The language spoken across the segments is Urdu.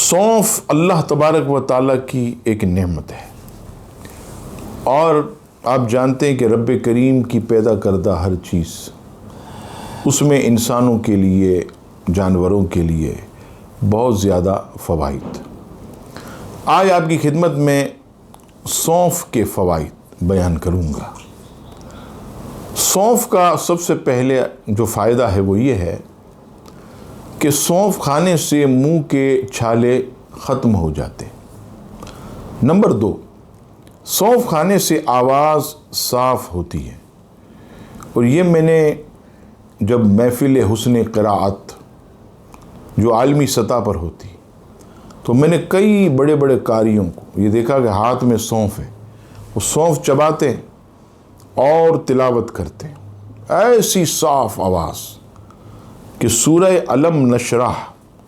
سونف اللہ تبارک و تعالیٰ کی ایک نعمت ہے، اور آپ جانتے ہیں کہ رب کریم کی پیدا کردہ ہر چیز، اس میں انسانوں کے لیے، جانوروں کے لیے بہت زیادہ فوائد۔ آج آپ کی خدمت میں سونف کے فوائد بیان کروں گا۔ سونف کا سب سے پہلے جو فائدہ ہے وہ یہ ہے کہ سونف کھانے سے منہ کے چھالے ختم ہو جاتے۔ نمبر 2، سونف کھانے سے آواز صاف ہوتی ہے، اور یہ میں نے جب محفل حسن قراءت جو عالمی سطح پر ہوتی تو میں نے کئی بڑے بڑے قاریوں کو یہ دیکھا کہ ہاتھ میں سونف ہے، وہ سونف چباتے اور تلاوت کرتے، ایسی صاف آواز کہ سورہ علم نشرح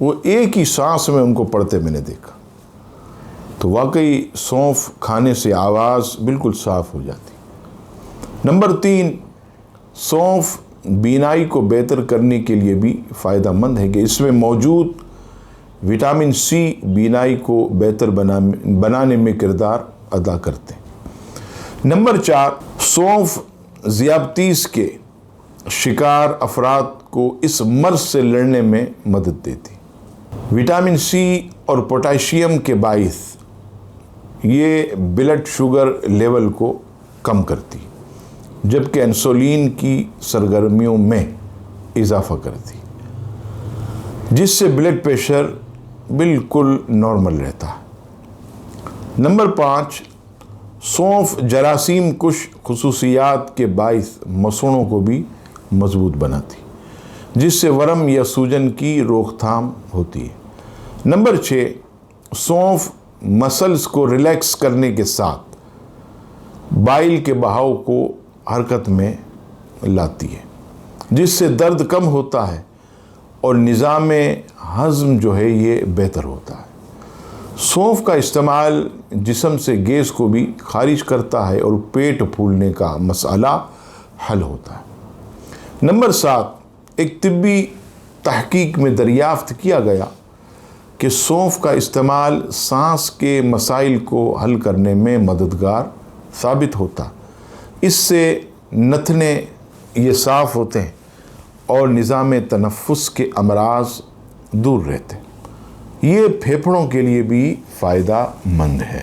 وہ ایک ہی سانس میں ان کو پڑھتے میں نے دیکھا۔ تو واقعی سونف کھانے سے آواز بالکل صاف ہو جاتی۔ نمبر 3، سونف بینائی کو بہتر کرنے کے لیے بھی فائدہ مند ہے کہ اس میں موجود وٹامن سی بینائی کو بہتر بنانے میں کردار ادا کرتے ہیں۔ نمبر 4، سونف ذیابطیس کے شکار افراد کو اس مرض سے لڑنے میں مدد دیتی۔ وٹامن سی اور پوٹاشیم کے باعث یہ بلڈ شوگر لیول کو کم کرتی، جبکہ انسولین کی سرگرمیوں میں اضافہ کرتی، جس سے بلڈ پریشر بالکل نارمل رہتا ہے۔ نمبر 5، سونف جراثیم کش خصوصیات کے باعث مسوڑوں کو بھی مضبوط بناتی، جس سے ورم یا سوجن کی روک تھام ہوتی ہے۔ نمبر 6، سونف مسلز کو ریلیکس کرنے کے ساتھ بائل کے بہاؤ کو حرکت میں لاتی ہے، جس سے درد کم ہوتا ہے اور نظام ہضم جو ہے یہ بہتر ہوتا ہے۔ سونف کا استعمال جسم سے گیس کو بھی خارج کرتا ہے اور پیٹ پھولنے کا مسئلہ حل ہوتا ہے۔ نمبر 7، ایک طبی تحقیق میں دریافت کیا گیا کہ سونف کا استعمال سانس کے مسائل کو حل کرنے میں مددگار ثابت ہوتا، اس سے نتھنے یہ صاف ہوتے ہیں اور نظام تنفس کے امراض دور رہتے ہیں۔ یہ پھیپھڑوں کے لیے بھی فائدہ مند ہے۔